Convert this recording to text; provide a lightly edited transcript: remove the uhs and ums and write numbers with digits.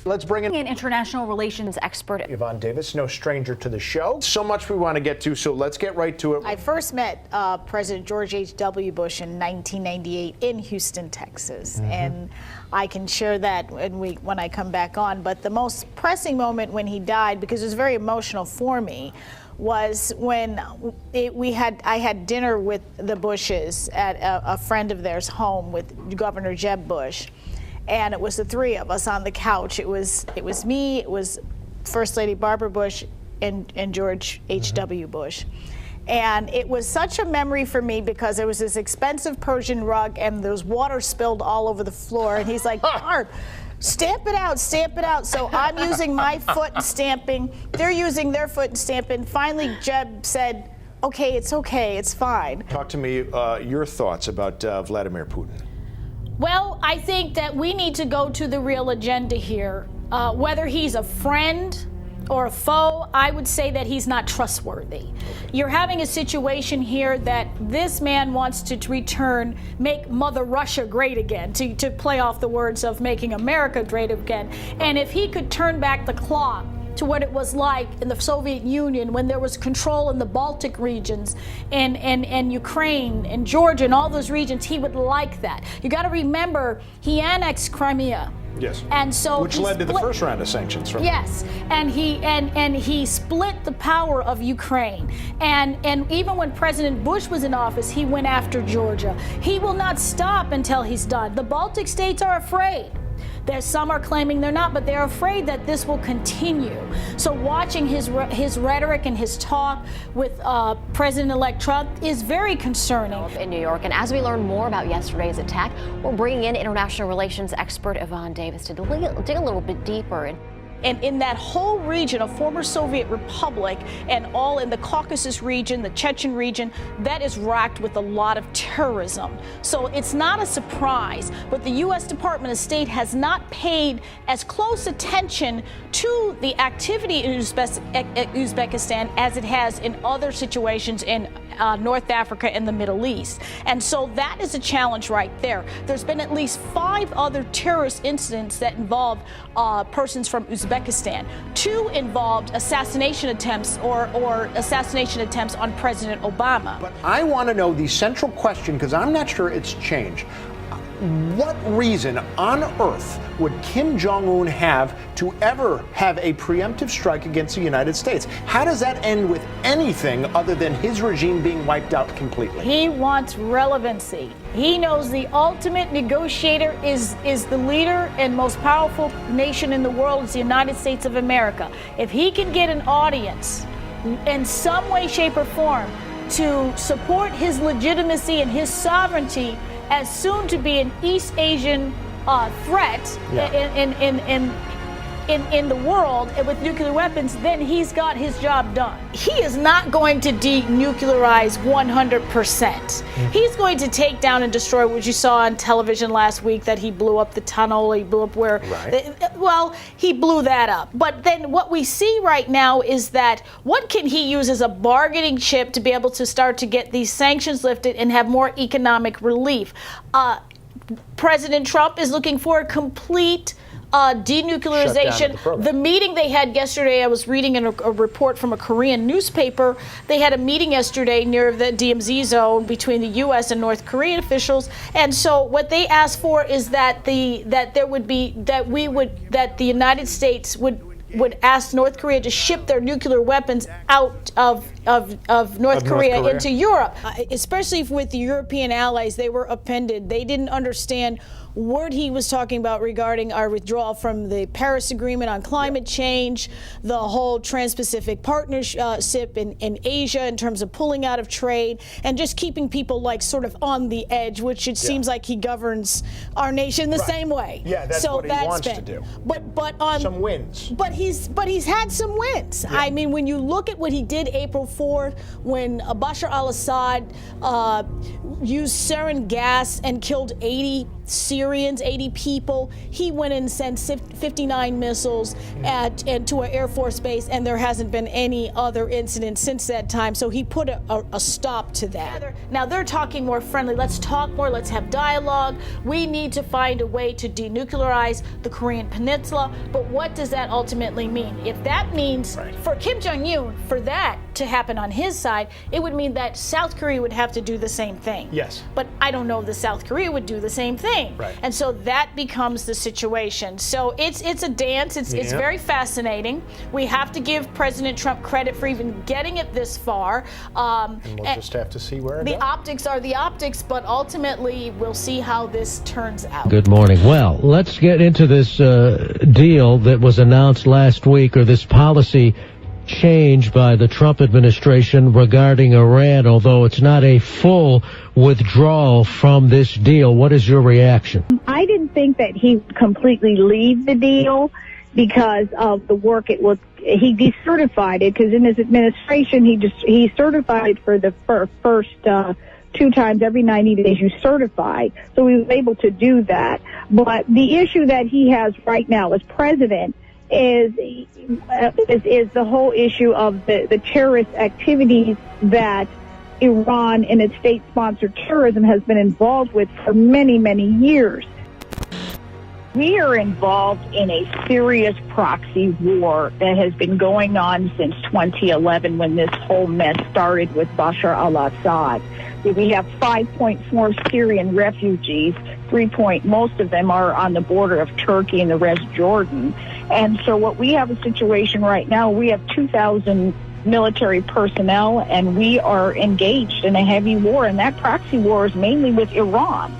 Let's bring in an international relations expert. Yvonne Davis, no stranger to the show. So much we want to get to, so let's get right to it. I first met President George H.W. Bush in 1998 in Houston, Texas. And I can share that when I come back on. But the most pressing moment when he died, because it was very emotional for me, was when I had dinner with the Bushes at a friend of theirs' home with Governor Jeb Bush. And it was the three of us on the couch. It was me, it was First Lady Barbara Bush, and George H.W. Bush. And it was such a memory for me because there was this expensive Persian rug and there was water spilled all over the floor. And he's like, Barb, stamp it out, stamp it out. So I'm using my foot and stamping. They're using their foot and stamping. Finally, Jeb said, okay, it's fine. Talk to me your thoughts about Vladimir Putin. Well, I think that we need to go to the real agenda here. Whether he's a friend or a foe, I would say that he's not trustworthy. Okay. You're having a situation here that this man wants to make Mother Russia great again, to play off the words of making America great again. And if he could turn back the clock to what it was like in the Soviet Union when there was control in the Baltic regions and Ukraine and Georgia and all those regions, he would like that. You got to remember, he annexed Crimea. Yes. And so which led to the first round of sanctions from Yes. And he split the power of Ukraine. And even when President Bush was in office, he went after Georgia. He will not stop until he's done. The Baltic states are afraid. Some are claiming they're not, but they're afraid that this will continue. So watching his rhetoric and his talk with President-elect Trump is very concerning. In New York, and as we learn more about yesterday's attack, we're bringing in international relations expert Yvonne Davis to dig a little bit deeper. And in that whole region, a former Soviet republic, and all in the Caucasus region, the Chechen region, that is racked with a lot of terrorism. So it's not a surprise, but the U.S. Department of State has not paid as close attention to the activity in Uzbekistan as it has in other situations in North Africa and the Middle East. And so that is a challenge right there. There's been at least 5 other terrorist incidents that involve persons from Uzbekistan. 2 involved assassination attempts or assassination attempts on President Obama. But I want to know the central question, because I'm not sure it's changed. What reason on earth would Kim Jong-un have to ever have a preemptive strike against the United States? How does that end with anything other than his regime being wiped out completely? He wants relevancy. He knows the ultimate negotiator is the leader and most powerful nation in the world is the United States of America. If he can get an audience in some way, shape, or form to support his legitimacy and his sovereignty as soon to be an East Asian threat in the world with nuclear weapons, then he's got his job done. He is not going to denuclearize 100%. He's going to take down and destroy what you saw on television last week, that he blew up the tunnel, he blew up where, well, he blew that up. But then what we see right now is that what can he use as a bargaining chip to be able to start to get these sanctions lifted and have more economic relief? President Trump is looking for a complete denuclearization. The meeting they had yesterday, I was reading in a report from a Korean newspaper. They had a meeting yesterday near the DMZ zone between the U.S. and North Korean officials, and so what they asked for is that the United States would ask North Korea to ship their nuclear weapons out of North Korea into Europe. Especially with the European allies, they were offended. They didn't understand what he was talking about regarding our withdrawal from the Paris Agreement on climate change, the whole Trans-Pacific Partnership in Asia in terms of pulling out of trade, and just keeping people like sort of on the edge, which it seems like he gogoverns our nation the same way. Yeah, that's what he wants to do. But on some wins. But he's had some wins. I mean, when you look at what he did April 4th, when Bashar al-Assad used sarin gas and killed 80 Syrians, 80 people. He went and sent 59 missiles to an Air Force base, and there hasn't been any other incident since that time. So he put a stop to that. Now they're talking more friendly. Let's talk more. Let's have dialogue. We need to find a way to denuclearize the Korean Peninsula. But what does that ultimately mean? If that means for Kim Jong-un, for that to happen on his side, it would mean that South Korea would have to do the same thing. Yes. But I don't know if South Korea would do the same thing. Right. And so that becomes the situation. So it's a dance. It's very fascinating. We have to give President Trump credit for even getting it this far. And we'll just have to see where it goes. The optics are the optics, but ultimately we'll see how this turns out. Good morning. Well, let's get into this deal that was announced last week, or this policy change by the Trump administration regarding Iran, although it's not a full withdrawal from this deal. What is your reaction? I didn't think that he would completely leave the deal because of the work it was. He decertified it because in his administration he certified it for the first 2 times every 90 days you certify. So he was able to do that. But the issue that he has right now as president is the whole issue of the terrorist activities that Iran and its state-sponsored terrorism has been involved with for many, many years. We are involved in a serious proxy war that has been going on since 2011 when this whole mess started with Bashar al-Assad. We have 5.4 Syrian refugees, most of them are on the border of Turkey and the rest Jordan. And so what we have a situation right now, we have 2,000 military personnel and we are engaged in a heavy war, and that proxy war is mainly with Iran.